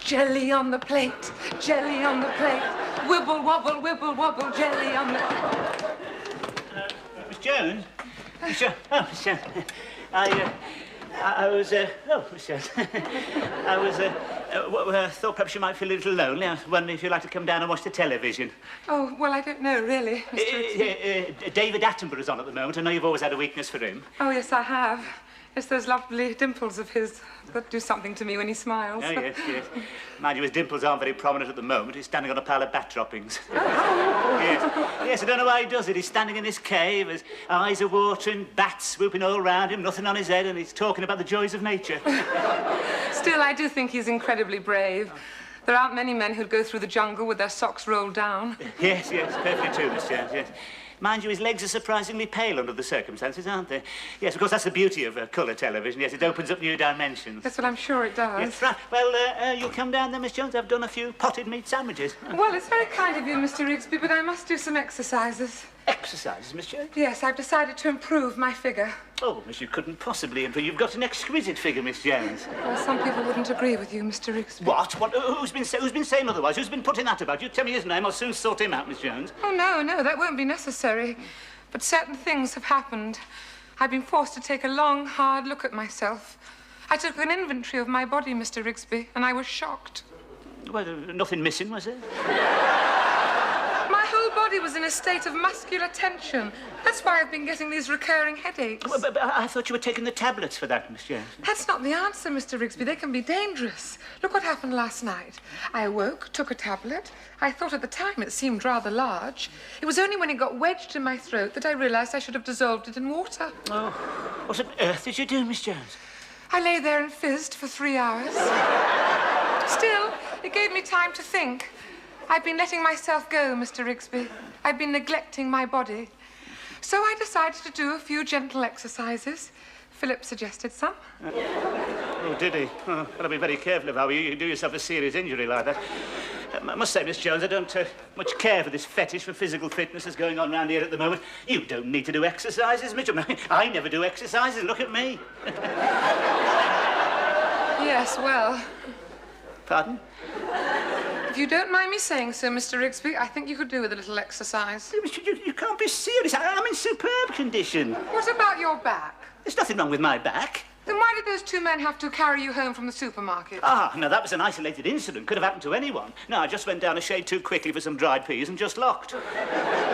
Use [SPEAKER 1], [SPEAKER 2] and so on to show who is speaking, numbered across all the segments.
[SPEAKER 1] Jelly on the plate, jelly on the plate. Wibble, wobble, wibble, wobble, jelly on the...
[SPEAKER 2] Miss Jones? Miss Jones? Oh, Miss Jones. I was, Miss Jones. I thought perhaps you might feel a little lonely. I was wondering if you'd like to come down and watch the television.
[SPEAKER 1] Oh, well, I don't know, really, Mr.
[SPEAKER 2] David Attenborough's on at the moment. I know you've always had a weakness for him.
[SPEAKER 1] Oh, yes, I have. It's those lovely dimples of his that do something to me when he smiles.
[SPEAKER 2] Oh, yes, yes. Mind you, his dimples aren't very prominent at the moment. He's standing on a pile of bat droppings.
[SPEAKER 1] Oh.
[SPEAKER 2] Yes, I don't know why he does it. He's standing in this cave, his eyes are watering, bats swooping all around him, nothing on his head, and he's talking about the joys of nature.
[SPEAKER 1] Still, I do think he's incredibly brave. There aren't many men who'd go through the jungle with their socks rolled down.
[SPEAKER 2] Yes, perfectly true, Miss Jones, yes. Mind you, his legs are surprisingly pale under the circumstances, aren't they? Yes, of course, that's the beauty of colour television. Yes, it opens up new dimensions.
[SPEAKER 1] That's what I'm sure it does.
[SPEAKER 2] Yes, right. Well, you'll come down there, Miss Jones. I've done a few potted meat sandwiches.
[SPEAKER 1] Well, it's very kind of you, Mr. Rigsby, but I must do some exercises.
[SPEAKER 2] Exercises, Miss Jones?
[SPEAKER 1] Yes, I've decided to improve my figure.
[SPEAKER 2] Oh, Miss, you couldn't possibly improve. You've got an exquisite figure, Miss Jones.
[SPEAKER 1] Well, some people wouldn't agree with you, Mr. Rigsby.
[SPEAKER 2] What? Who's been saying otherwise? Who's been putting that about? You tell me his name. I'll soon sort him out, Miss Jones.
[SPEAKER 1] Oh, no, that won't be necessary. But certain things have happened. I've been forced to take a long, hard look at myself. I took an inventory of my body, Mr. Rigsby, and I was shocked.
[SPEAKER 2] Well, nothing missing, was there?
[SPEAKER 1] My whole body was in a state of muscular tension. That's why I've been getting these recurring headaches.
[SPEAKER 2] Well, but I thought you were taking the tablets for that, Miss Jones.
[SPEAKER 1] That's not the answer, Mr. Rigsby. They can be dangerous. Look what happened last night. I awoke, took a tablet. I thought at the time it seemed rather large. It was only when it got wedged in my throat that I realized I should have dissolved it in water.
[SPEAKER 2] Oh, what on earth did you do, Miss Jones?
[SPEAKER 1] I lay there and fizzed for 3 hours. Still, it gave me time to think. I've been letting myself go, Mr. Rigsby. I've been neglecting my body. So I decided to do a few gentle exercises. Philip suggested some.
[SPEAKER 2] Oh, did he? Oh, gotta be very careful of how you do yourself a serious injury like that. I must say, Miss Jones, I don't much care for this fetish for physical fitness that's going on around here at the moment. You don't need to do exercises, Miss Jones. I never do exercises. Look at me.
[SPEAKER 1] Yes, well...
[SPEAKER 2] Pardon?
[SPEAKER 1] If you don't mind me saying so, Mr. Rigsby, I think you could do with a little exercise.
[SPEAKER 2] You can't be serious. I'm in superb condition.
[SPEAKER 1] What about your back?
[SPEAKER 2] There's nothing wrong with my back.
[SPEAKER 1] Then why did those two men have to carry you home from the supermarket?
[SPEAKER 2] Ah, no, that was an isolated incident. Could have happened to anyone. No, I just went down a shade too quickly for some dried peas and just locked.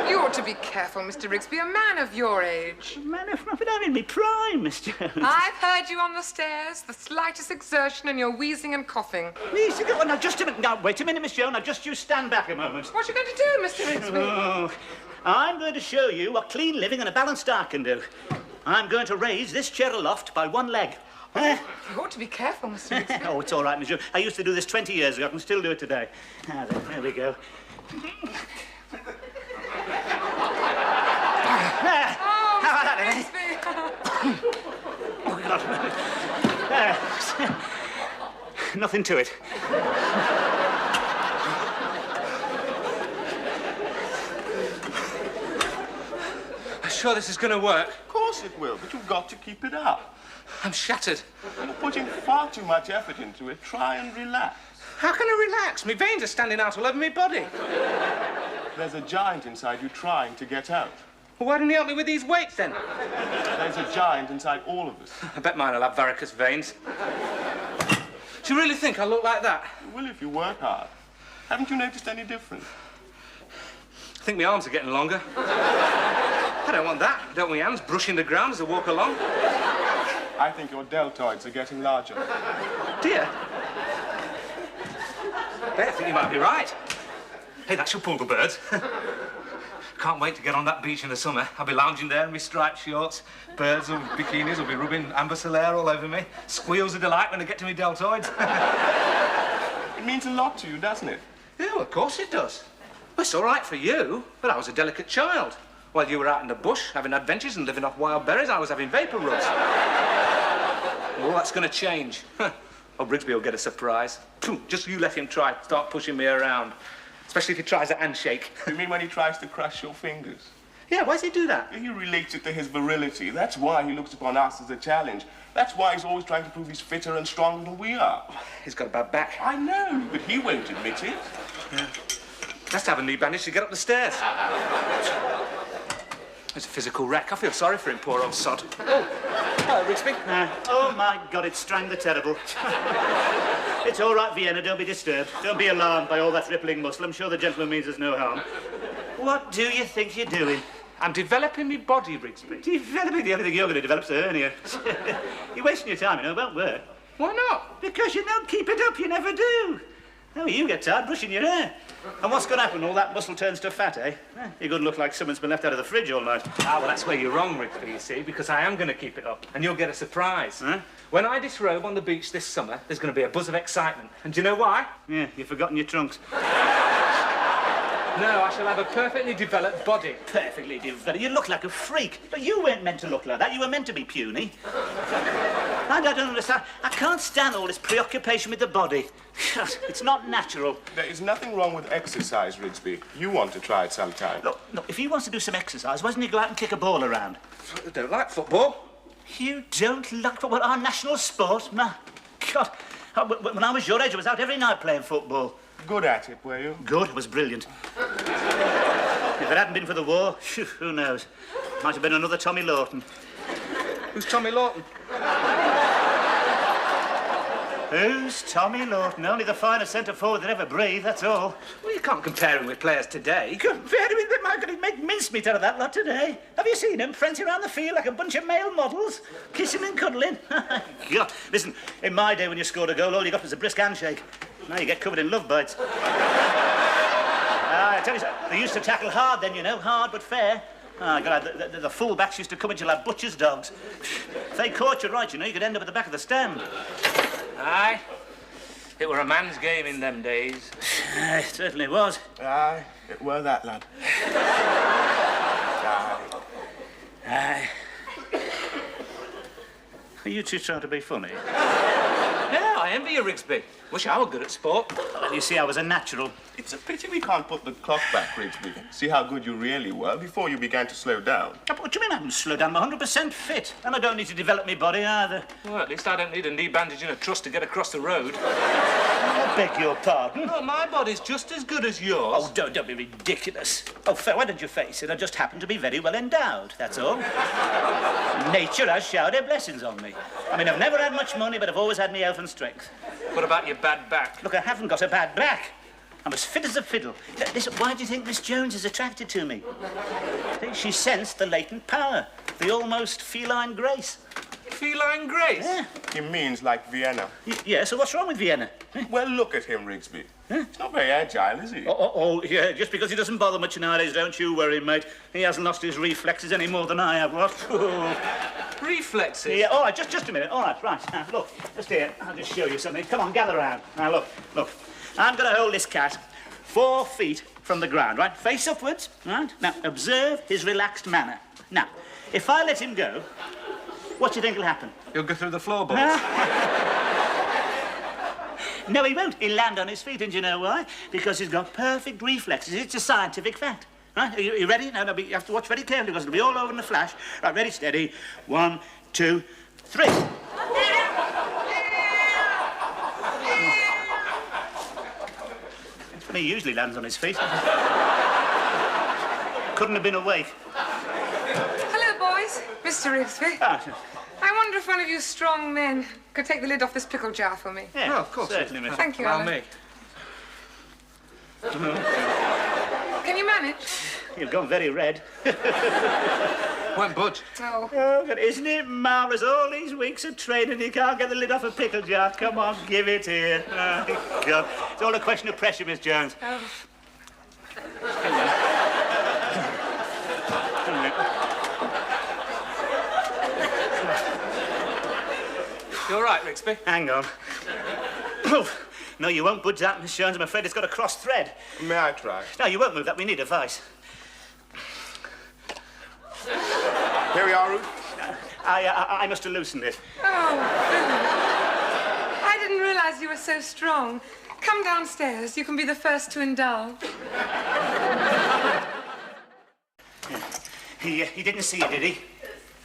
[SPEAKER 1] You ought to be careful, Mr. Rigsby. A man of your age.
[SPEAKER 2] Man, I'm in my prime, Miss Jones.
[SPEAKER 1] I've heard you on the stairs. The slightest exertion and you're wheezing and coughing.
[SPEAKER 2] Wheezing? Oh, now, just a minute. Now, wait a minute, Miss Jones. Now, just you stand back a moment.
[SPEAKER 1] What are you going to do, Mr. Rigsby?
[SPEAKER 2] Oh, I'm going to show you what clean living and a balanced diet can do. I'm going to raise this chair aloft by one leg.
[SPEAKER 1] You ought to be careful, Mr. Rigsby.
[SPEAKER 2] Oh, it's all right, Miss Jones. I used to do this 20 years ago. I can still do it today. Ah, there we go.
[SPEAKER 1] Oh, Mr. Rigsby.
[SPEAKER 2] Oh, God. Nothing to it.
[SPEAKER 3] Sure this is going to work?
[SPEAKER 4] Of course it will, but you've got to keep it up.
[SPEAKER 3] I'm shattered.
[SPEAKER 4] You're putting far too much effort into it. Try and relax.
[SPEAKER 3] How can I relax? My veins are standing out all over my body.
[SPEAKER 4] There's a giant inside you trying to get out.
[SPEAKER 3] Well, why didn't you help me with these weights, then?
[SPEAKER 4] There's a giant inside all of us.
[SPEAKER 3] I bet mine will have varicose veins. Do you really think I'll look like that?
[SPEAKER 4] You will if you work hard. Haven't you noticed any difference?
[SPEAKER 3] I think my arms are getting longer. I don't want that. I don't want my hands brushing the ground as I walk along.
[SPEAKER 4] I think your deltoids are getting larger.
[SPEAKER 3] Dear. I think you might be right. Hey, that's your poodle bird. Can't wait to get on that beach in the summer. I'll be lounging there in my striped shorts. Birds or bikinis will be rubbing amber solaire all over me. Squeals of delight when I get to my deltoids.
[SPEAKER 4] It means a lot to you, doesn't it?
[SPEAKER 3] Yeah, well, of course it does. Well, it's all right for you, but I was a delicate child. While you were out in the bush, having adventures and living off wild berries, I was having vapour rubs. Well, that's going to change. Oh, Rigsby will get a surprise. Just you let him start pushing me around. Especially if he tries a handshake.
[SPEAKER 4] You mean when he tries to crush your fingers?
[SPEAKER 3] Yeah, why does he do that?
[SPEAKER 4] He relates it to his virility. That's why he looks upon us as a challenge. That's why he's always trying to prove he's fitter and stronger than we are.
[SPEAKER 3] He's got a bad back.
[SPEAKER 4] I know, but he won't admit it.
[SPEAKER 3] Yeah. Has to have a knee bandage to get up the stairs. It's a physical wreck. I feel sorry for him, poor old sod. Oh, hello, Rigsby.
[SPEAKER 2] Oh, my God, it's Strang the Terrible. It's all right, Vienna, don't be disturbed. Don't be alarmed by all that rippling muscle. I'm sure the gentleman means us no harm. What do you think you're doing?
[SPEAKER 3] I'm developing my body, Rigsby.
[SPEAKER 2] Developing? The only thing you're going to develop's a hernia. You're wasting your time, you know, it won't work.
[SPEAKER 3] Why not?
[SPEAKER 2] Because you don't keep it up, you never do. Oh, you get tired brushing your hair. And what's going to happen? All that muscle turns to fat, eh? You're going to look like someone's been left out of the fridge all night.
[SPEAKER 3] Ah, well, that's where you're wrong, Rigsby, you see, because I am going to keep it up, and you'll get a surprise.
[SPEAKER 2] Huh?
[SPEAKER 3] When I disrobe on the beach this summer, there's going to be a buzz of excitement. And do you know why?
[SPEAKER 2] Yeah, you've forgotten your trunks.
[SPEAKER 3] No, I shall have a perfectly developed body.
[SPEAKER 2] Perfectly developed. You look like a freak. But you weren't meant to look like that. You were meant to be puny. And I don't understand. I can't stand all this preoccupation with the body. It's not natural.
[SPEAKER 4] There is nothing wrong with exercise, Rigsby. You want to try it sometime.
[SPEAKER 2] Look, if he wants to do some exercise, why doesn't he go out and kick a ball around?
[SPEAKER 3] I don't like football.
[SPEAKER 2] You don't like football? Our national sport? My God. When I was your age, I was out every night playing football.
[SPEAKER 4] Good at it, were you?
[SPEAKER 2] Good, it was brilliant. If it hadn't been for the war, who knows? Might have been another Tommy Lawton.
[SPEAKER 3] Who's Tommy Lawton?
[SPEAKER 2] Who's Tommy Lawton? Only the finest centre-forward that ever breathed, that's all.
[SPEAKER 3] Well, you can't compare him with players today.
[SPEAKER 2] Compare him with them? I'm going to make mincemeat out of that lot today. Have you seen them prancing around the field like a bunch of male models? Kissing and cuddling? God, listen, in my day when you scored a goal, all you got was a brisk handshake. Now you get covered in love bites. I tell you, they used to tackle hard then, you know, hard but fair. God, the full-backs used to come into like butcher's dogs. If they caught you right, you know, you could end up at the back of the stand.
[SPEAKER 3] Aye. It were a man's game in them days.
[SPEAKER 2] It certainly was.
[SPEAKER 4] Aye, it were that, lad. Aye.
[SPEAKER 2] Aye. Are you two trying to be funny?
[SPEAKER 3] Yeah, I envy you, Rigsby. Wish I were good at sport.
[SPEAKER 2] Well, you see, I was a natural.
[SPEAKER 4] It's a pity we can't put the clock back, Rigsby. See how good you really were before you began to slow down.
[SPEAKER 2] What do you mean I haven't slowed down? I'm 100% fit. And I don't need to develop my body either.
[SPEAKER 3] Well, at least I don't need a knee bandage and a truss to get across the road.
[SPEAKER 2] I beg your pardon.
[SPEAKER 3] Well, my body's just as good as yours.
[SPEAKER 2] Oh, don't be ridiculous. Oh, why don't you face it? I just happen to be very well endowed, that's all. Nature has showered her blessings on me. I mean, I've never had much money, but I've always had my health and strength.
[SPEAKER 3] What about your bad back?
[SPEAKER 2] Look, I haven't got a bad back. I'm as fit as a fiddle. Listen, why do you think Miss Jones is attracted to me? I think she sensed the latent power, the almost feline grace.
[SPEAKER 3] Feline grace?
[SPEAKER 2] Yeah.
[SPEAKER 4] He means like Vienna.
[SPEAKER 2] Yeah, so what's wrong with Vienna?
[SPEAKER 4] Well, look at him, Rigsby. He's not very agile, is he?
[SPEAKER 2] Oh, yeah, just because he doesn't bother much nowadays, don't you worry, mate. He hasn't lost his reflexes any more than I have, what?
[SPEAKER 3] Reflexes?
[SPEAKER 2] Yeah, all right, just a minute. All right, right. Now, look, just here. I'll just show you something. Come on, gather round. Now, look. I'm going to hold this cat 4 feet from the ground, right? Face upwards, right? Now, observe his relaxed manner. Now, if I let him go, what do you think will happen?
[SPEAKER 3] He'll go through the floorboards.
[SPEAKER 2] No, he won't. He'll land on his feet, and do you know why? Because he's got perfect reflexes. It's a scientific fact. Right? Are you ready? Now, you have to watch very carefully because it'll be all over in a flash. Right, ready, steady. 1, 2, 3. He usually lands on his feet. Couldn't have been awake.
[SPEAKER 1] Hello, boys. Mr. Rigsby. I wonder if one of you strong men could take the lid off this pickle jar for me.
[SPEAKER 2] Yeah,
[SPEAKER 3] of course.
[SPEAKER 2] Certainly, miss.
[SPEAKER 1] Thank you,
[SPEAKER 3] Allow
[SPEAKER 1] Alan.
[SPEAKER 3] me.
[SPEAKER 1] Can you manage?
[SPEAKER 2] You've gone very red.
[SPEAKER 3] Won't budge.
[SPEAKER 1] Oh.
[SPEAKER 2] Oh, but isn't it marvellous? All these weeks of training, you can't get the lid off a pickle jar. Come on, give it here. Oh, God. It's all a question of pressure, Miss Jones.
[SPEAKER 1] Oh.
[SPEAKER 3] You all right, Rigsby?
[SPEAKER 2] Hang on. Poof. No, you won't budge that, Miss Jones. I'm afraid it's got a cross thread.
[SPEAKER 4] May I try?
[SPEAKER 2] No, you won't move that. We need a vice.
[SPEAKER 4] Here we are, Ruth.
[SPEAKER 2] I must have loosened it.
[SPEAKER 1] Oh, goodness. I didn't realize you were so strong. Come downstairs. You can be the first to indulge.
[SPEAKER 2] He didn't see you, did he?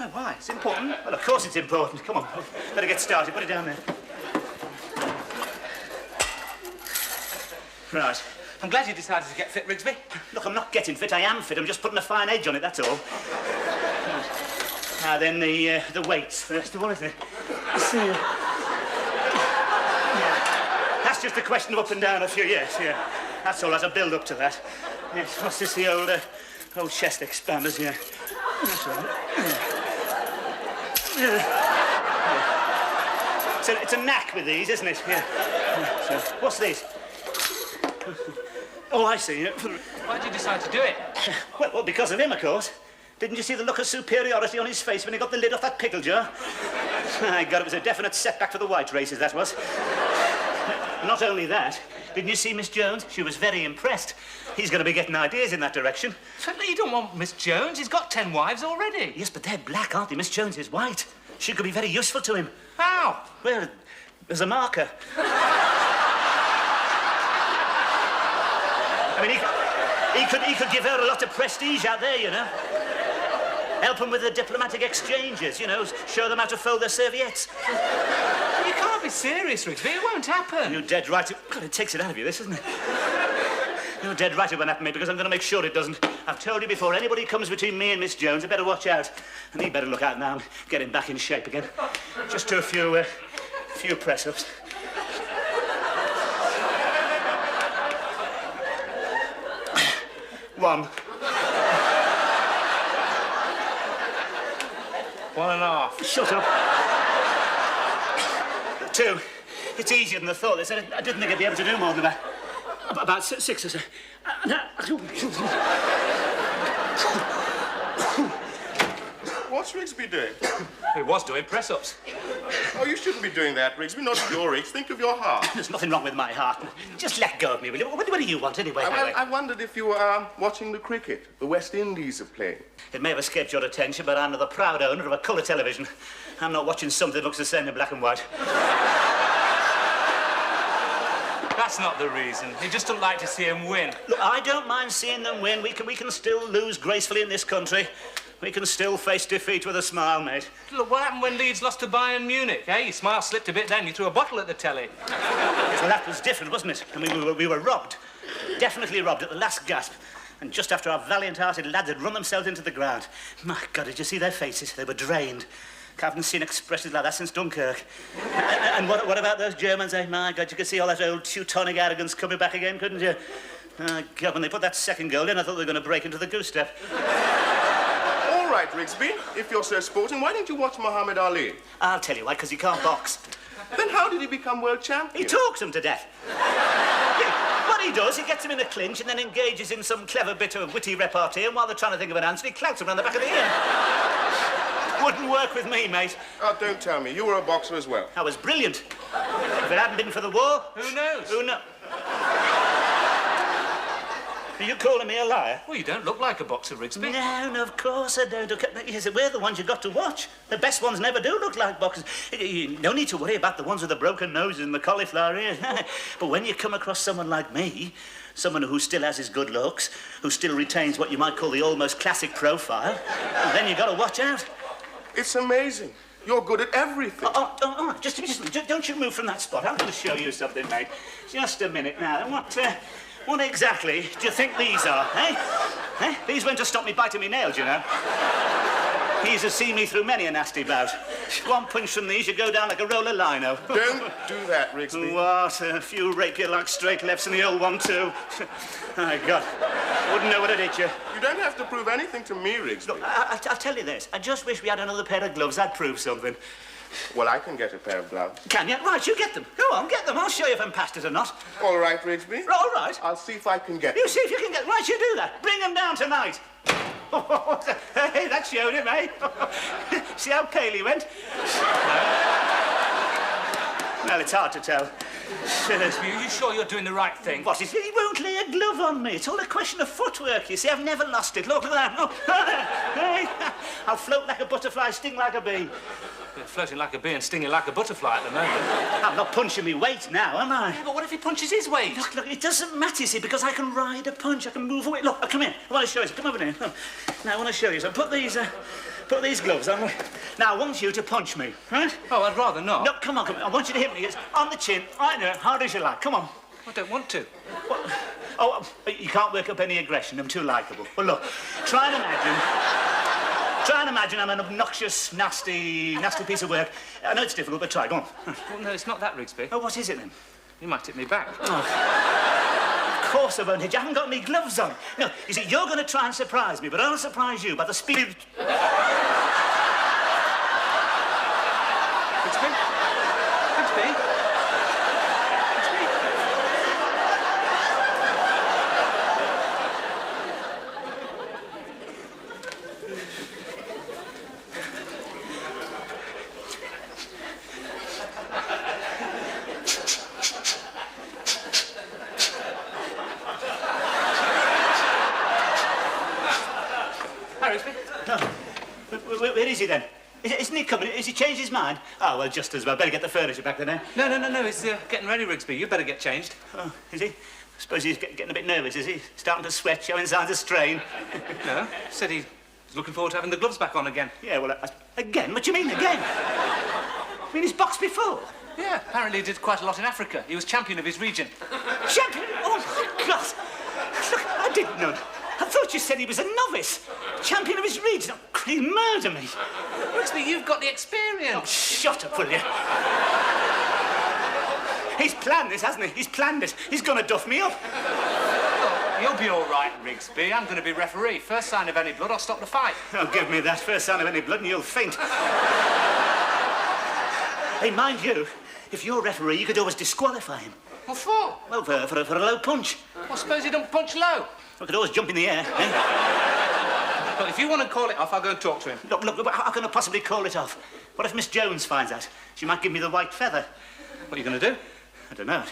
[SPEAKER 2] No, why? It's important. Well, of course it's important. Come on, better get started. Put it down there. Right.
[SPEAKER 3] I'm glad you decided to get fit, Rigsby.
[SPEAKER 2] Look, I'm not getting fit. I am fit. I'm just putting a fine edge on it, that's all. Now then, the weights first of all, isn't it? That's just a question of up and down a few, yes, yeah. That's all, as a build up to that. Yes, what's this, the old chest expanders, yeah. That's all right. It's a knack with these, isn't it? Yeah. So, what's this? Oh, I see.
[SPEAKER 3] Why did you decide to do it?
[SPEAKER 2] Well, because of him, of course. Didn't you see the look of superiority on his face when he got the lid off that pickle jar? My God, it was a definite setback for the white races, that was. Not only that, didn't you see Miss Jones? She was very impressed. He's going to be getting ideas in that direction.
[SPEAKER 3] Certainly you don't want Miss Jones. He's got 10 wives already.
[SPEAKER 2] Yes, but they're black, aren't they? Miss Jones is white. She could be very useful to him.
[SPEAKER 3] How?
[SPEAKER 2] Well, there's a marker. I mean, he could give her a lot of prestige out there, you know. Help them with the diplomatic exchanges, you know, show them how to fold their serviettes.
[SPEAKER 3] You can't be serious, Rigsby. It won't happen.
[SPEAKER 2] You're dead right. God, it takes it out of you, this, isn't it? You're dead right it won't happen, mate, because I'm going to make sure it doesn't. I've told you before, anybody comes between me and Miss Jones, I better watch out. And he'd better look out now and get him back in shape again. Just do a few press-ups. One.
[SPEAKER 3] 1.5.
[SPEAKER 2] Shut up. 2. It's easier than I thought. I didn't think I'd be able to do more than that. About 6 or so.
[SPEAKER 4] What's Rigsby doing?
[SPEAKER 3] He was doing press-ups.
[SPEAKER 4] Oh, you shouldn't be doing that, Rigsby. Not your Rigs. Think of your heart.
[SPEAKER 2] There's nothing wrong with my heart. Just let go of me, will you? What do you want, anyway?
[SPEAKER 4] I wondered if you were watching the cricket. The West Indies are playing.
[SPEAKER 2] It may have escaped your attention, but I'm the proud owner of a colour television. I'm not watching something that looks the same in black and white.
[SPEAKER 3] That's not the reason. You just don't like to see him win.
[SPEAKER 2] Look, I don't mind seeing them win. We can still lose gracefully in this country. We can still face defeat with a smile, mate.
[SPEAKER 3] Look, what happened when Leeds lost to Bayern Munich, eh? Your smile slipped a bit then. You threw a bottle at the telly.
[SPEAKER 2] Yes, well, that was different, wasn't it? I mean, we were robbed. Definitely robbed at the last gasp. And just after our valiant-hearted lads had run themselves into the ground. My God, did you see their faces? They were drained. I haven't seen expressions like that since Dunkirk. And what about those Germans, eh? My God, you could see all that old Teutonic arrogance coming back again, couldn't you? Oh, God, when they put that second goal in, I thought they were going to break into the goose step.
[SPEAKER 4] All right, Rigsby, if you're so sporting, why don't you watch Muhammad Ali?
[SPEAKER 2] I'll tell you why, because he can't box.
[SPEAKER 4] Then how did he become world champion?
[SPEAKER 2] He talks him to death. What he does, he gets him in a clinch and then engages in some clever bit of witty repartee, and while they're trying to think of an answer, he clouts him around the back of the ear. Wouldn't work with me, mate.
[SPEAKER 4] Oh, don't tell me. You were a boxer as well.
[SPEAKER 2] I was brilliant. If it hadn't been for the war...
[SPEAKER 3] Who knows?
[SPEAKER 2] Who knows? Are you calling me a liar?
[SPEAKER 3] Well, you don't look like a boxer, Rigsby.
[SPEAKER 2] No, of course I don't. Yes, we're the ones you've got to watch. The best ones never do look like boxers. No need to worry about the ones with the broken noses and the cauliflower ears. But when you come across someone like me, someone who still has his good looks, who still retains what you might call the almost classic profile, then you've got to watch out.
[SPEAKER 4] It's amazing. You're good at everything.
[SPEAKER 2] Just don't you move from that spot. I'm going to show you something, mate. Just a minute now. And what exactly do you think these are, eh? These weren't to stop me biting me nails, you know. These have seen me through many a nasty bout. One punch from these, you go down like a roll of lino.
[SPEAKER 4] Don't do that, Rigsby.
[SPEAKER 2] What? A few rapier-like straight lefts in the old one, too. My God. Wouldn't know what had hit you.
[SPEAKER 4] You don't have to prove anything to me, Rigsby.
[SPEAKER 2] Look, I'll tell you this. I just wish we had another pair of gloves. That'd prove something.
[SPEAKER 4] Well, I can get a pair of gloves.
[SPEAKER 2] Can you? Right, you get them. Go on, get them. I'll show you if I'm past it or not.
[SPEAKER 4] All right, Rigsby.
[SPEAKER 2] All right.
[SPEAKER 4] I'll see if I can get
[SPEAKER 2] You
[SPEAKER 4] them.
[SPEAKER 2] see if you can get them. Right, you do that. Bring them down tonight. Hey, that showed him, eh? See how pale he went? Well, it's hard to tell.
[SPEAKER 3] Are you sure you're doing the right thing?
[SPEAKER 2] What is it? He won't lay a glove on me. It's all a question of footwork, you see. I've never lost it. Look at that. Oh. Hey, I'll float like a butterfly, sting like a bee.
[SPEAKER 3] You're floating like a bee and stinging like a butterfly at the moment.
[SPEAKER 2] I'm not punching me weight now, am I?
[SPEAKER 3] Yeah, but what if he punches his weight?
[SPEAKER 2] Look, it doesn't matter, you see, because I can ride a punch. I can move away. Look, come here. I want to show you. Come over here. Look. Now, I want to show you. So put these gloves on. Now, I want you to punch me, right?
[SPEAKER 3] Oh, I'd rather not.
[SPEAKER 2] No, come on. I want you to hit me. It's on the chin, right there, hard as you like. Come on.
[SPEAKER 3] I don't want to.
[SPEAKER 2] What? Oh, you can't work up any aggression. I'm too likeable. Well, look, try and imagine I'm an obnoxious, nasty piece of work. I know it's difficult, but try. Go on.
[SPEAKER 3] Well, no, it's not that, Rigsby.
[SPEAKER 2] Oh, what is it then?
[SPEAKER 3] You might hit me back.
[SPEAKER 2] Oh. Of course I won't hit you. I haven't got any gloves on. No, you see, you're going to try and surprise me, but I'll surprise you by the speed.
[SPEAKER 3] Rigsby? Rigsby?
[SPEAKER 2] Where is he then? Isn't he coming? Has he changed his mind? Oh, well, just as well. Better get the furniture back then, eh?
[SPEAKER 3] No. He's getting ready, Rigsby. You better get changed.
[SPEAKER 2] Oh, is he? I suppose he's getting a bit nervous, is he? Starting to sweat, showing signs of strain.
[SPEAKER 3] No, said he's looking forward to having the gloves back on again.
[SPEAKER 2] Yeah, well, again? What do you mean, again? I mean, he's boxed before.
[SPEAKER 3] Yeah, apparently he did quite a lot in Africa. He was champion of his region.
[SPEAKER 2] Champion? Oh, my God. Look, I didn't know. I thought you said he was a novice. Champion of his region. Oh, he'll murder me.
[SPEAKER 3] Rigsby, you've got the experience.
[SPEAKER 2] Oh, shut up, will you? He's planned this, hasn't he? He's planned it. He's going to duff me up.
[SPEAKER 3] Oh, you'll be all right, Rigsby. I'm going to be referee. First sign of any blood, I'll stop the fight.
[SPEAKER 2] Oh, give me that. First sign of any blood and you'll faint. Hey, mind you, if you're referee, you could always disqualify him.
[SPEAKER 3] What for?
[SPEAKER 2] Well, for a low punch.
[SPEAKER 3] Well, suppose he don't punch low.
[SPEAKER 2] I could always jump in the air, eh?
[SPEAKER 3] Well, if you want to call it off, I'll go and talk to him.
[SPEAKER 2] Look, how can I possibly call it off? What if Miss Jones finds out? She might give me the white feather.
[SPEAKER 3] What are you going to do?
[SPEAKER 2] I don't know.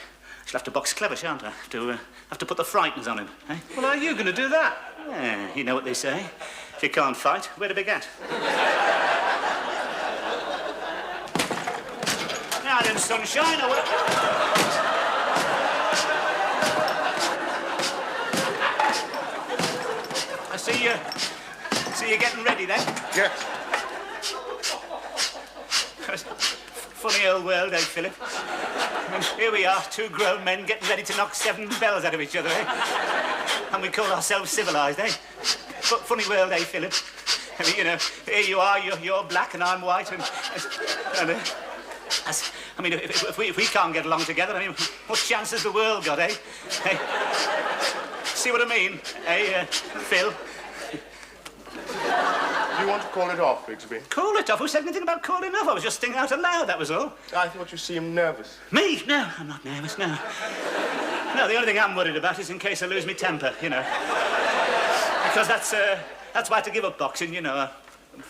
[SPEAKER 2] She'll have to box clever, shan't I? Have to put the frighteners on him, eh?
[SPEAKER 3] Well, how are you going to do that?
[SPEAKER 2] Yeah, you know what they say. If you can't fight, where to begin? Now then, sunshine, I will... I see you getting ready then?
[SPEAKER 4] Yes.
[SPEAKER 2] Funny old world, eh, Philip? And here we are, two grown men getting ready to knock 7 bells out of each other, eh? And we call ourselves civilised, eh? Funny world, eh, Philip? I mean, you know, here you are, you're black and I'm white, and I mean, if we can't get along together, I mean, what chance has the world got, eh? Hey, see what I mean, eh, Phil?
[SPEAKER 4] You want to call it off, Rigsby?
[SPEAKER 2] Call it off? Who said anything about calling off? I was just thinking out aloud, that was all.
[SPEAKER 4] I thought you seemed nervous.
[SPEAKER 2] Me? No, I'm not nervous, no. No, the only thing I'm worried about is in case I lose my temper, you know. Because that's why I had to give up boxing, you know. I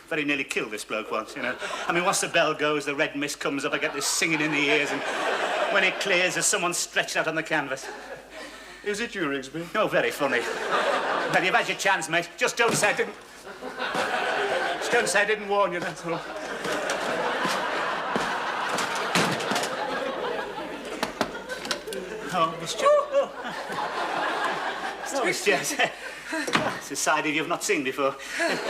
[SPEAKER 2] very nearly killed this bloke once, you know. I mean, once the bell goes, the red mist comes up, I get this singing in the ears, and when it clears, there's someone stretched out on the canvas.
[SPEAKER 4] Is it you, Rigsby?
[SPEAKER 2] Oh, very funny. Well, you've had your chance, mate. Just don't say I didn't... Just don't say I didn't warn you, that's all. Oh, Miss Jones. Oh, Miss Jones. It's a side of you've not seen before. Miss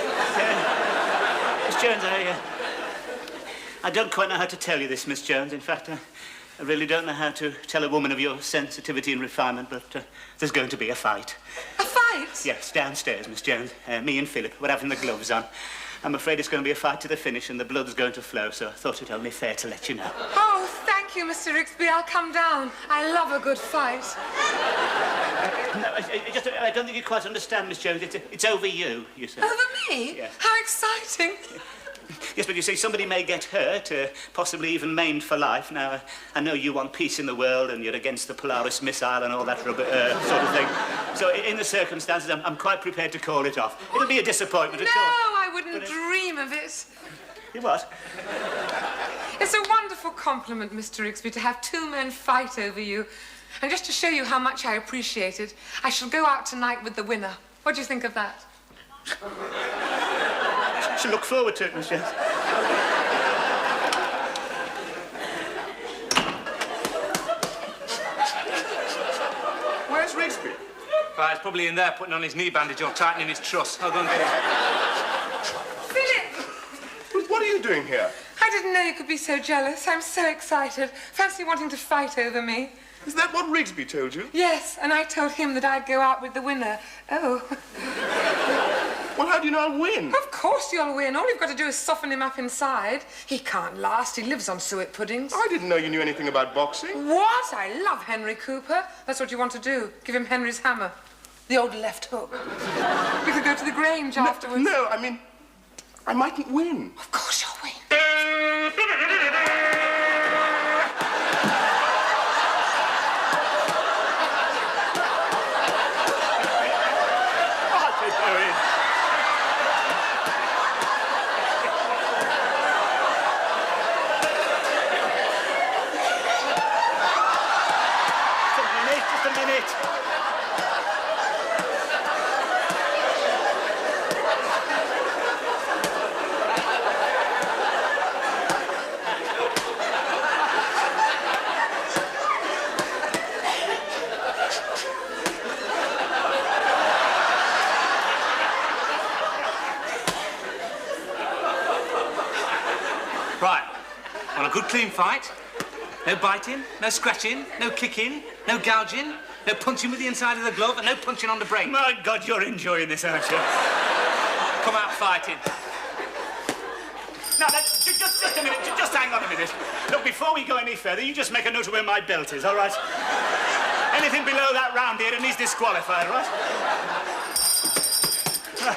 [SPEAKER 2] Jones, I don't quite know how to tell you this, Miss Jones. In fact, I really don't know how to tell a woman of your sensitivity and refinement, but there's going to be a fight.
[SPEAKER 1] A fight?
[SPEAKER 2] Yes, downstairs, Miss Jones. Me and Philip, we're having the gloves on. I'm afraid it's going to be a fight to the finish and the blood's going to flow, so I thought it only fair to let you know.
[SPEAKER 1] Oh, thank you, Mr. Rigsby. I'll come down. I love a good fight.
[SPEAKER 2] No, I don't think you quite understand, Miss Jones. It's over you, you say.
[SPEAKER 1] Over me?
[SPEAKER 2] Yes.
[SPEAKER 1] How exciting.
[SPEAKER 2] Yes, but you see, somebody may get hurt, possibly even maimed for life. Now, I know you want peace in the world and you're against the Polaris missile and all that sort of thing. So in the circumstances, I'm quite prepared to call it off. It'll be a disappointment, of
[SPEAKER 1] No,
[SPEAKER 2] course.
[SPEAKER 1] I wouldn't dream of it.
[SPEAKER 2] You what?
[SPEAKER 1] It's a wonderful compliment, Mr. Rigsby, to have two men fight over you. And just to show you how much I appreciate it, I shall go out tonight with the winner. What do you think of that?
[SPEAKER 2] I should look forward to it, Miss Jones.
[SPEAKER 4] Rigsby?
[SPEAKER 3] Right, he's probably in there putting on his knee bandage or tightening his truss. I'll go and get him.
[SPEAKER 1] Philip!
[SPEAKER 4] What are you doing here?
[SPEAKER 1] I didn't know you could be so jealous. I'm so excited. Fancy wanting to fight over me.
[SPEAKER 4] Is that what Rigsby told you?
[SPEAKER 1] Yes, and I told him that I'd go out with the winner. Oh.
[SPEAKER 4] Well, how do you know I'll win?
[SPEAKER 1] Of course you'll win. All you've got to do is soften him up inside. He can't last. He lives on suet puddings.
[SPEAKER 4] I didn't know you knew anything about boxing.
[SPEAKER 1] What? I love Henry Cooper. That's what you want to do. Give him Henry's hammer. The old left hook. We could go to the Grange afterwards.
[SPEAKER 4] No, I mean, I mightn't win.
[SPEAKER 1] Of course you'll win.
[SPEAKER 2] Just a minute.
[SPEAKER 3] Right. On a good clean fight. No biting, no scratching, no kicking, no gouging, no punching with the inside of the glove, and no punching on the break.
[SPEAKER 2] My God, you're enjoying this, aren't you?
[SPEAKER 3] Come out fighting.
[SPEAKER 2] Now, just a minute. Just hang on a minute. Look, before we go any further, you just make a note of where my belt is, all right? Anything below that round here, and he's disqualified, right? Right.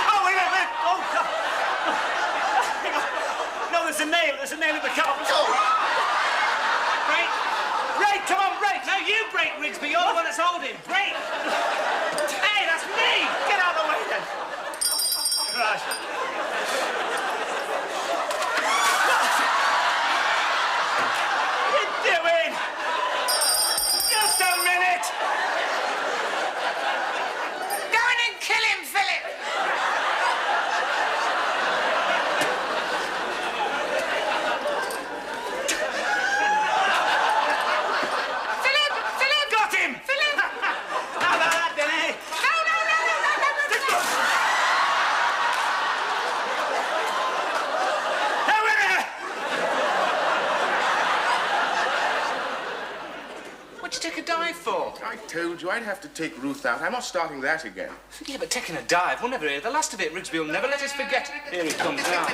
[SPEAKER 2] Oh, wait. Oh, God. Hang on. No, there's a nail in the carpet.
[SPEAKER 3] Break, come on, break. No, you break, Rigsby. You're the one that's holding. Break. Hey, that's me.
[SPEAKER 2] Get out of the way, then. Right. What are you doing? Just a minute.
[SPEAKER 1] Go in and kill him, Philip. Philip!
[SPEAKER 2] Got him.
[SPEAKER 1] Philip!
[SPEAKER 2] How about that, then, eh?
[SPEAKER 1] No!
[SPEAKER 2] Hey, winner!
[SPEAKER 3] What'd you take a dive for?
[SPEAKER 4] I told you I'd have to take Ruth out. I'm not starting that again.
[SPEAKER 3] Yeah, but taking a dive, we'll never hear the last of it. Rigsby will never let us forget. Here he comes now.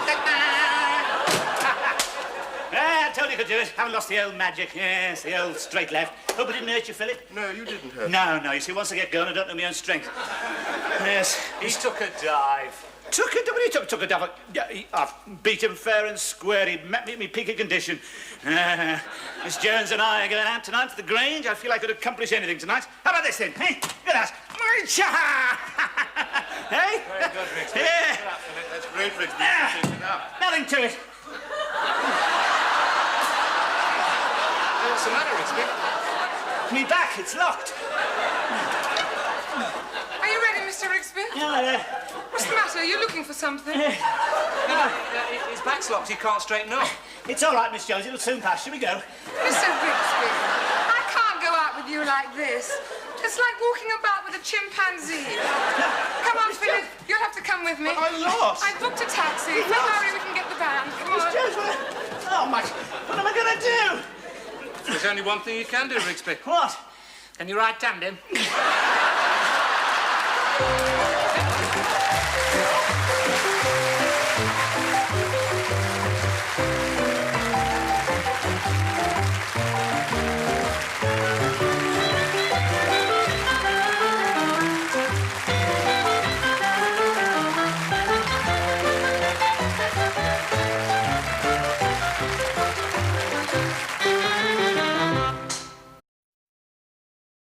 [SPEAKER 2] I told you could do it. Haven't lost the old magic. Yes, the old straight left. Hope it didn't hurt you, Philip.
[SPEAKER 4] No, you didn't hurt me.
[SPEAKER 2] No. You see, once I get going, I don't know my own strength. Yes.
[SPEAKER 3] He took a dive.
[SPEAKER 2] Took a dive. I've beat him fair and square. He met me at my peak of condition. Miss Jones and I are going out tonight to the Grange. I feel I could accomplish anything tonight. How about this, then? Hey, look at that. Hey?
[SPEAKER 3] Very good, Rigsby.
[SPEAKER 2] Yeah.
[SPEAKER 4] That's great, Rigsby. Take it up.
[SPEAKER 2] Nothing to it.
[SPEAKER 3] What's the matter, Rigsby?
[SPEAKER 2] Me back, it's locked.
[SPEAKER 1] Are you ready, Mr. Rigsby?
[SPEAKER 2] Yeah,
[SPEAKER 1] What's the matter? Are you looking for something?
[SPEAKER 3] No, his back's locked. He can't straighten up.
[SPEAKER 2] it's all right, Miss Jones. It'll soon pass. Shall we go?
[SPEAKER 1] Mr. Rigsby, I can't go out with you like this. It's like walking about with a chimpanzee. Come on, Philip. You'll have to come with me.
[SPEAKER 4] I lost.
[SPEAKER 1] I booked a taxi. If we hurry, we can get the van. Come on.
[SPEAKER 2] Miss Jones, oh, my... What am I going to do?
[SPEAKER 3] There's only one thing you can do, Rigsby.
[SPEAKER 2] What?
[SPEAKER 3] Can you right-hand him?